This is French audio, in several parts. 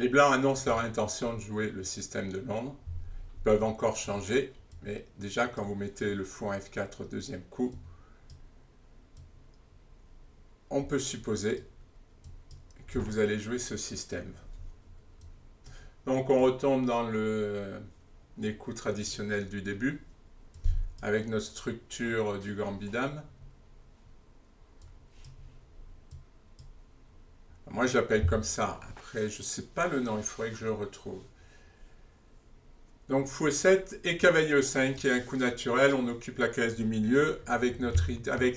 Les blancs annoncent leur intention de jouer le système de Londres. Ils peuvent encore changer, mais déjà quand vous mettez le fou en F4 au deuxième coup, on peut supposer que vous allez jouer ce système. Donc on retombe dans les coups traditionnels du début, avec notre structure du gambit dame. Moi je l'appelle comme ça, après je ne sais pas le nom, il faudrait que je le retrouve. Donc fou E7 et cavalier E5 qui est un coup naturel, on occupe la case du milieu avec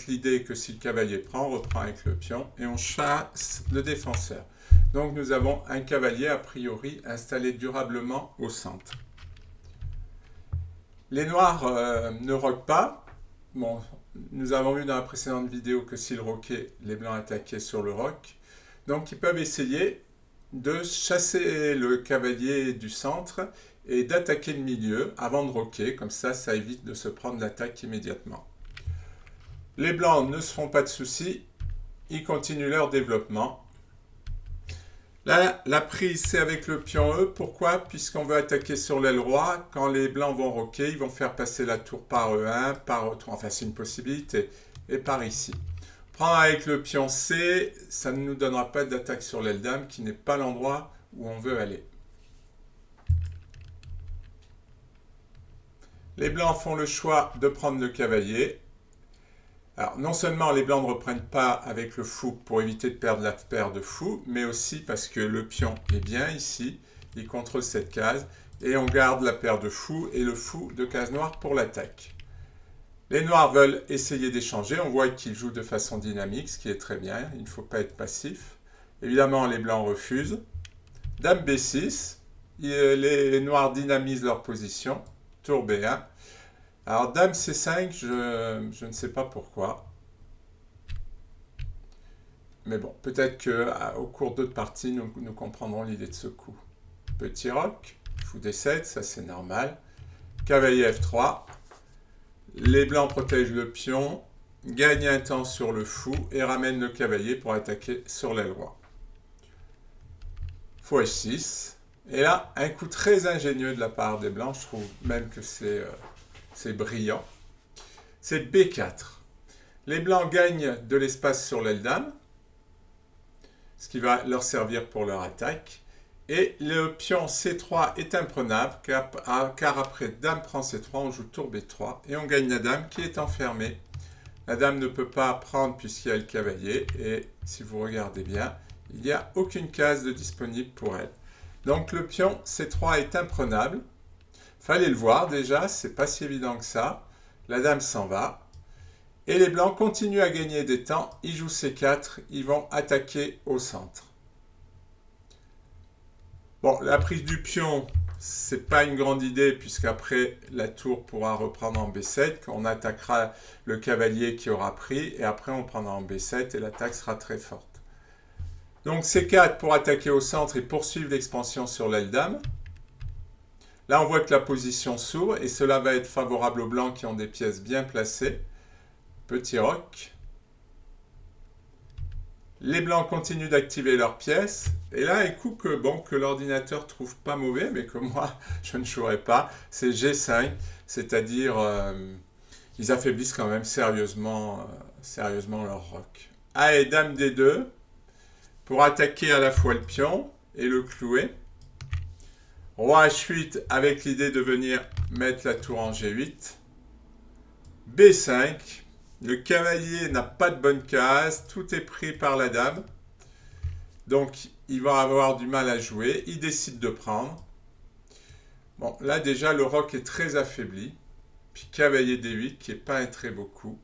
l'idée que si le cavalier prend, on reprend avec le pion et on chasse le défenseur. Donc nous avons un cavalier a priori installé durablement au centre. Les noirs ne roquent pas. Bon, nous avons vu dans la précédente vidéo que s'ils roquaient, les blancs attaquaient sur le roc. Donc ils peuvent essayer de chasser le cavalier du centre et d'attaquer le milieu avant de roquer, comme ça évite de se prendre l'attaque immédiatement. Les blancs ne se font pas de soucis, ils continuent leur développement. Là, la prise, c'est avec le pion E. Pourquoi? Puisqu'on veut attaquer sur l'aile roi. Quand les blancs vont roquer, ils vont faire passer la tour par E1, par E3. Enfin, c'est une possibilité. Et par ici. Prendre avec le pion C, ça ne nous donnera pas d'attaque sur l'aile dame, qui n'est pas l'endroit où on veut aller. Les blancs font le choix de prendre le cavalier. Alors, non seulement les blancs ne reprennent pas avec le fou pour éviter de perdre la paire de fou, mais aussi parce que le pion est bien ici, il contrôle cette case, et on garde la paire de fou et le fou de case noire pour l'attaque. Les noirs veulent essayer d'échanger, on voit qu'ils jouent de façon dynamique, ce qui est très bien, il ne faut pas être passif. Évidemment, les blancs refusent. Dame B6, les noirs dynamisent leur position, tour B1. Alors, dame C5, je ne sais pas pourquoi. Mais bon, peut-être qu'au cours d'autres parties, nous comprendrons l'idée de ce coup. Petit roc, fou D7, ça c'est normal. Cavalier F3. Les blancs protègent le pion, gagnent un temps sur le fou et ramènent le cavalier pour attaquer sur l'aile roi. Fou H6. Et là, un coup très ingénieux de la part des blancs, je trouve même que c'est brillant. C'est B4. Les blancs gagnent de l'espace sur l'aile dame, ce qui va leur servir pour leur attaque. Et le pion C3 est imprenable, car après dame prend C3, on joue tour B3 et on gagne la dame qui est enfermée. La dame ne peut pas prendre puisqu'il y a le cavalier, et si vous regardez bien, il n'y a aucune case de disponible pour elle. Donc le pion C3 est imprenable. Fallait le voir déjà, c'est pas si évident que ça. La dame s'en va. Et les blancs continuent à gagner des temps. Ils jouent C4, ils vont attaquer au centre. Bon, la prise du pion, c'est pas une grande idée, puisqu'après, la tour pourra reprendre en B7, on attaquera le cavalier qui aura pris, et après on prendra en B7, et l'attaque sera très forte. Donc C4 pour attaquer au centre et poursuivre l'expansion sur l'aile dame. Là, on voit que la position s'ouvre, et cela va être favorable aux blancs qui ont des pièces bien placées. Petit roc. Les blancs continuent d'activer leurs pièces. Et là, un coup que l'ordinateur trouve pas mauvais, mais que moi, je ne jouerai pas, c'est G5. C'est-à-dire, ils affaiblissent quand même sérieusement leur roc. Allez, dame D2, pour attaquer à la fois le pion et le clouer. Roi H8 avec l'idée de venir mettre la tour en G8. B5. Le cavalier n'a pas de bonne case, tout est pris par la dame. Donc, il va avoir du mal à jouer. Il décide de prendre. Bon, là déjà, le roc est très affaibli. Puis cavalier D8, qui n'est pas un très beau coup.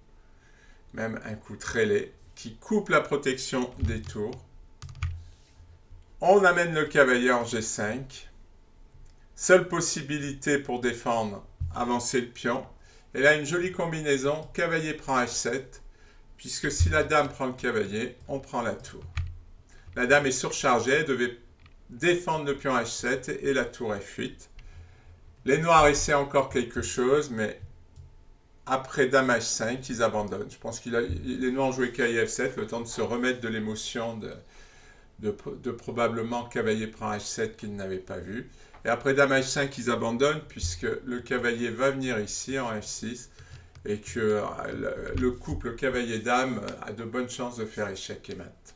Même un coup très laid, qui coupe la protection des tours. On amène le cavalier en G5. Seule possibilité pour défendre, avancer le pion. Et là, une jolie combinaison, cavalier prend H7, puisque si la dame prend le cavalier, on prend la tour. La dame est surchargée, elle devait défendre le pion H7 et la tour F8. Les noirs essaient encore quelque chose, mais après dame H5, ils abandonnent. Je pense que les noirs ont joué cavalier F7, le temps de se remettre de l'émotion de probablement cavalier prend H7 qu'ils n'avaient pas vu. Et après dame H5, ils abandonnent puisque le cavalier va venir ici en F6 et que le couple cavalier-dame a de bonnes chances de faire échec et mat.